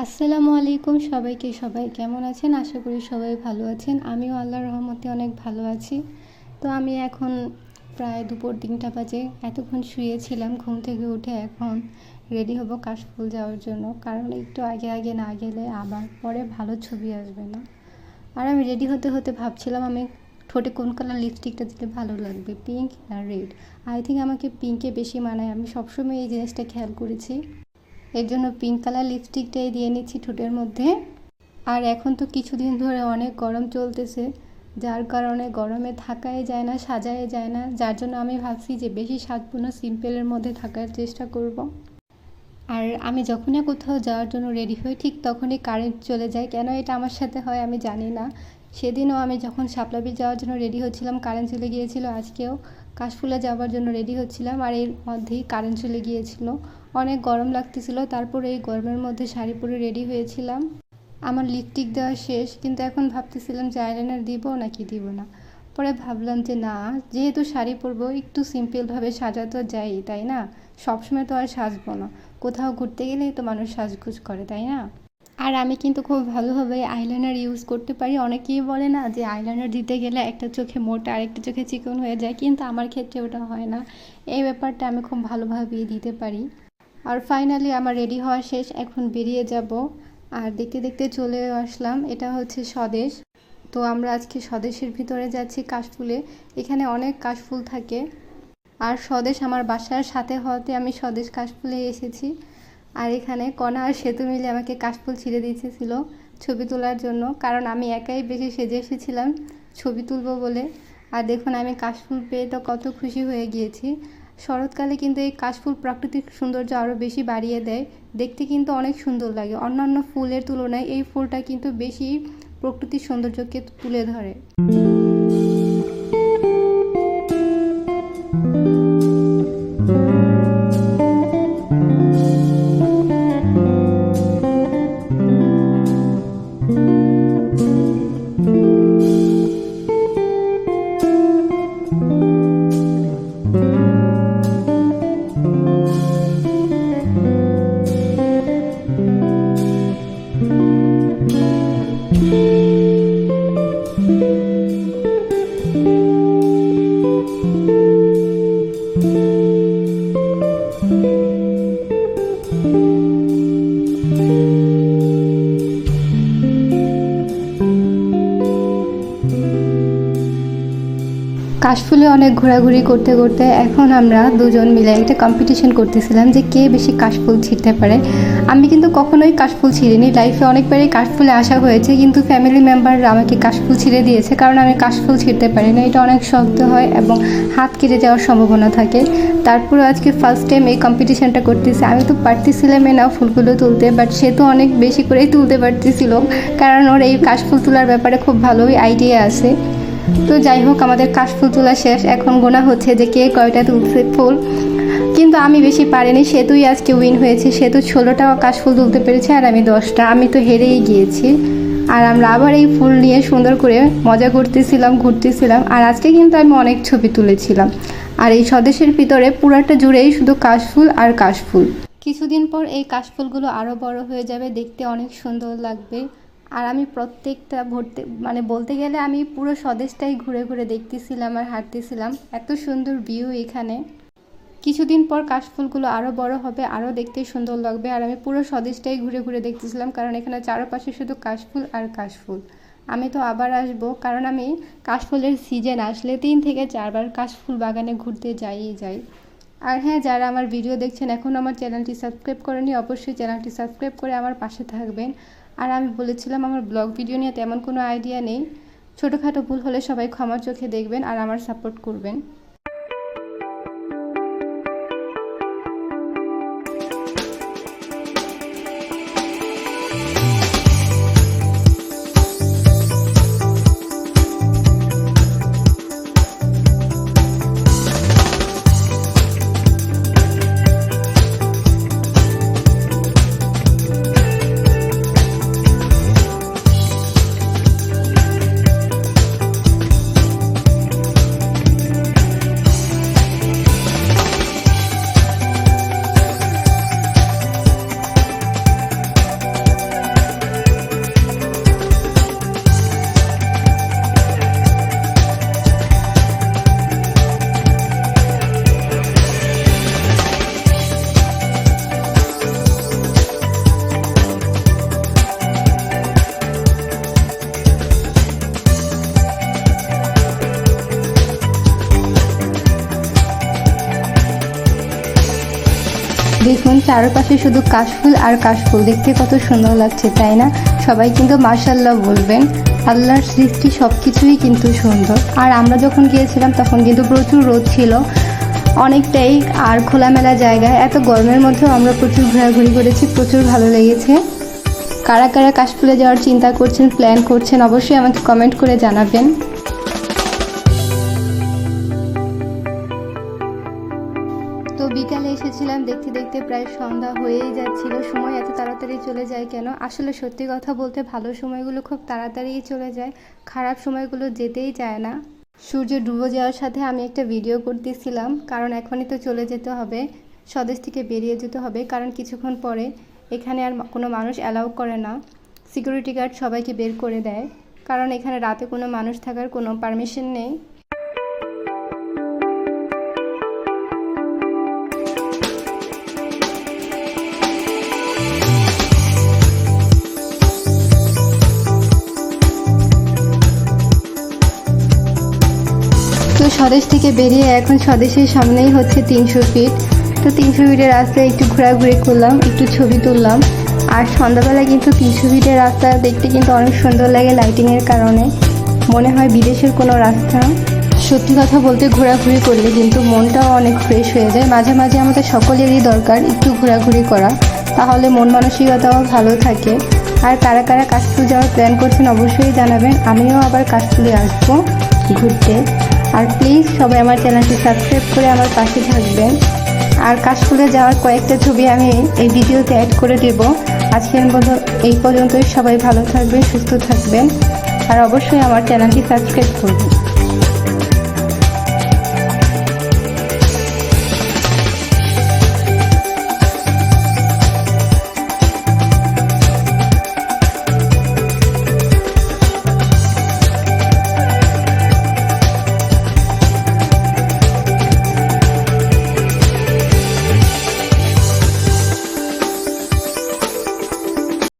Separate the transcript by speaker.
Speaker 1: আসসালামু আলাইকুম সবাই কেমন আছেন? আশা করি সবাই ভালো আছেন। আমিও আল্লাহর রহমতে অনেক ভালো আছি। তো আমি এখন প্রায় দুপুর ৩টা বাজে। এতক্ষণ শুয়েছিলাম, ঘুম থেকে উঠে এখন রেডি হব কাশফুল যাওয়ার জন্য, কারণ একটু আগে না গেলে আবার পরে ভালো ছবি আসবে না। আর আমি রেডি হতে হতে ভাবছিলাম আমি ঠোঁটে কোন কালার লিপস্টিকটা দিলে ভালো লাগবে, পিঙ্ক না রেড। আই থিঙ্ক আমাকে পিঙ্কে বেশি মানায়, আমি সবসময় এই জিনিসটা খেয়াল করেছি। এর জন্য পিঙ্ক কালার লিপস্টিকটাই দিয়ে নিচ্ছি ঠোঁটের মধ্যে। আর এখন তো কিছুদিন ধরে অনেক গরম চলতেছে, যার কারণে গরমে থাকাই যায় না, সাজাই যায় না, যার জন্য আমি ভাবছি যে বেশি সাজবো না, সিম্পলের মধ্যে থাকার চেষ্টা করব। আর আমি যখনই কোথাও যাওয়ার জন্য রেডি হই ঠিক তখনই কারেন্ট চলে যায়। কেন এটা আমার সাথে হয় আমি জানি না। সেদিনও আমি যখন শাপলা বিচ যাওয়ার জন্য রেডি হচ্ছিলাম কারেন্ট চলে গিয়েছিল, আজকেও কাশফুলে যাওয়ার জন্য রেডি হচ্ছিলাম আর এর মধ্যেই কারেন্ট চলে গিয়েছিল। অনেক গরম লাগতেছিল, তারপরে এই গরমের মধ্যে শাড়ি পরে রেডি হয়েছিলাম। আমার লিপস্টিক দেওয়া শেষ, কিন্তু এখন ভাবতেছিলাম যে আইলাইনার দিব নাকি দিব না। পরে ভাবলাম যে না, যেহেতু শাড়ি পরবো একটু সিম্পলভাবে সাজা তো যাই, তাই না? সবসময় তো আর সাজবো না, কোথাও ঘুরতে গেলেই তো মানুষ সাজগুজ করে, তাই না? আর আমি কিন্তু খুব ভালোভাবে আইলাইনার ইউজ করতে পারি। অনেকেই বলে না যে আইলাইনার দিতে গেলে একটা চোখে মোটা আর একটা চোখে চিকন হয়ে যায়, কিন্তু আমার ক্ষেত্রে ওটা হয় না। এই ব্যাপারটা আমি খুব ভালোভাবেই দিতে পারি। আর ফাইনালি আমার রেডি হওয়া শেষ, এখন বেরিয়ে যাব। আর দেখতে দেখতে চলে আসলাম, এটা হচ্ছে স্বদেশ। তো আমরা আজকে স্বদেশের ভিতরে যাচ্ছি কাশফুলে। এখানে অনেক কাশফুল থাকে, আর স্বদেশ আমার বাসার সাথে হওয়াতে আমি স্বদেশ কাশফুলে এসেছি। আর এখানে কণা আর সেতু মিলে আমাকে কাশফুল ছিঁড়ে দিয়েছিল ছবি তোলার জন্য, কারণ আমি একাই বেশি সেজে এসেছিলাম ছবি তুলবো বলে। আর দেখুন আমি কাশফুল পেয়ে তো কত খুশি হয়ে গিয়েছি। শরৎকালে কিন্তু এই কাশফুল প্রাকৃতিক সৌন্দর্য আরও বেশি বাড়িয়ে দেয়, দেখতে কিন্তু অনেক সুন্দর লাগে। অন্যান্য ফুলের তুলনায় এই ফুলটা কিন্তু বেশি প্রকৃতির সৌন্দর্যকে তুলে ধরে। কাশফুলে অনেক ঘোরাঘুরি করতে করতে এখন আমরা দুজন মিলে একটা কম্পিটিশন করতেছিলাম যে কে বেশি কাশফুল ছিঁড়তে পারে। আমি কিন্তু কখনোই কাশফুল ছিঁড়িনি, লাইফে অনেকবারই কাশফুলে আসা হয়েছে, কিন্তু ফ্যামিলি মেম্বাররা আমাকে কাশফুল ছিঁড়ে দিয়েছে, কারণ আমি কাশফুল ছিঁড়তে পারি না। এটা অনেক শক্ত হয় এবং হাত কেটে যাওয়ার সম্ভাবনা থাকে। তারপরে আজকে ফার্স্ট টাইম এই কম্পিটিশনটা করতেছি। আমি তো পারতেছিলামই না ফুলগুলো তুলতে, বাট সে তো অনেক বেশি করেই তুলতে পারতেছিল, কারণ ওর এই কাশফুল তোলার ব্যাপারে খুব ভালোই আইডিয়া আছে। তো যাই হোক, আমাদের কাশফুল তোলা শেষ, এখন গোনা হচ্ছে যে কে কয়টা তুলছে ফুল। কিন্তু আমি বেশি পারিনি, সেতুই আজকে উইন হয়েছে। সেতু 16টা কাশফুল তুলতে পেরেছে আর আমি 10টা, আমি তো হেরেই গিয়েছি। আর আমরা আবার এই ফুল নিয়ে সুন্দর করে মজা করতেছিলাম, ঘুরতেছিলাম। আর আজকে কিন্তু আমি অনেক ছবি তুলেছিলাম। আর এই স্বদেশের ভিতরে পুরাটা জুড়েই শুধু কাশফুল আর কাশফুল। কিছুদিন পর এই কাশফুলগুলো আরও বড় হয়ে যাবে, দেখতে অনেক সুন্দর লাগবে। আর আমি প্রত্যেকটা বলতে গেলে আমি পুরো স্বদেশটাই ঘুরে ঘুরে দেখতেছিলাম আর হাঁটতেছিলাম, এত সুন্দর ভিউ এখানে। কিছুদিন পর কাশফুলগুলো আরও বড় হবে, আরও দেখতে সুন্দর লাগবে। আর আমি পুরো স্বদেশটাই ঘুরে ঘুরে দেখতেছিলাম, কারণ এখানে চারপাশে শুধু কাশফুল আর কাশফুল। আমি তো আবার আসবো, কারণ আমি কাশফুলের সিজন আসলে 3 থেকে 4 বার কাশফুল বাগানে ঘুরতে যাই। আর হ্যাঁ, যারা আমার ভিডিও দেখছেন এখনও আমার চ্যানেলটি সাবস্ক্রাইব করেনি, অবশ্যই চ্যানেলটি সাবস্ক্রাইব করে আমার পাশে থাকবেন। আর আমি বলেছিলাম আমার ব্লগ ভিডিও নিয়ে তেমন কোনো আইডিয়া নেই, ছোটোখাটো ভুল হলে সবাই ক্ষমার চোখে দেখবেন আর আমার সাপোর্ট করবেন। চারপাশে শুধু কাশফুল আর কাশফুল, দেখতে কত সুন্দর লাগছে তাই না? সবাই কিন্তু মাশাআল্লাহ বলবেন। আল্লাহর সৃষ্টি সব কিছুই কিন্তু সুন্দর। আর আমরা যখন গিয়েছিলাম তখন কিন্তু প্রচুর রোদ ছিল অনেকটাই, আর খোলামেলা জায়গায় এত গরমের মধ্যেও আমরা প্রচুর ঘোরাঘুরি করেছি, প্রচুর ভালো লেগেছে। কারা কারা কাশফুলে যাওয়ার চিন্তা করছেন, প্ল্যান করছেন, অবশ্যই আমাকে কমেন্ট করে জানাবেন। তো বিকালে এসেছিলাম, দেখতে দেখতে প্রায় সন্ধ্যা হয়েই যাচ্ছিল। সময় এত তাড়াতাড়ি চলে যায় কেন? আসলে সত্যি কথা বলতে ভালো সময়গুলো খুব তাড়াতাড়িই চলে যায়, খারাপ সময়গুলো যেতেই চায় না। সূর্য ডুবে যাওয়ার সাথে আমি একটা ভিডিও করতেছিলাম, কারণ এখনই তো চলে যেতে হবে, স্বদেশ থেকে বেরিয়ে যেতে হবে, কারণ কিছুক্ষণ পরে এখানে আর কোনো মানুষ অ্যালাউ করে না। সিকিউরিটি গার্ড সবাইকে বের করে দেয়, কারণ এখানে রাতে কোনো মানুষ থাকার কোনো পারমিশন নেই। তো স্বদেশ থেকে বেরিয়ে এখন স্বদেশের সামনেই হচ্ছে 300 ফিট। তো 300 ফিটের রাস্তায় একটু ঘোরাঘুরি করলাম, একটু ছবি তুললাম। আর সন্ধ্যাবেলা কিন্তু 300 ফিটের রাস্তা দেখতে কিন্তু অনেক সুন্দর লাগে লাইটিংয়ের কারণে, মনে হয় বিদেশের কোনো রাস্তা। সত্যি কথা বলতে ঘোরাঘুরি করলে কিন্তু মনটাও অনেক ফ্রেশ হয়ে যায়। মাঝে মাঝে আমাদের সকলেরই দরকার একটু ঘোরাঘুরি করা, তাহলে মন মানসিকতাও ভালো থাকে। আর কারা কারা কাশফুল যাওয়ার প্ল্যান করছেন অবশ্যই জানাবেন, আমিও আবার কাশফুলে আসবো ঘুরতে। আর প্লিজ সবাই আমার চ্যানেলটি সাবস্ক্রাইব করে আমার পাশে থাকবেন। আর কাশফুলে যাওয়ার কয়েকটা ছবি আমি এই ভিডিওতে অ্যাড করে দেব। আজকের মতো এই পর্যন্তই, সবাই ভালো থাকবেন, সুস্থ থাকবেন, আর অবশ্যই আমার চ্যানেলটি সাবস্ক্রাইব করবেন।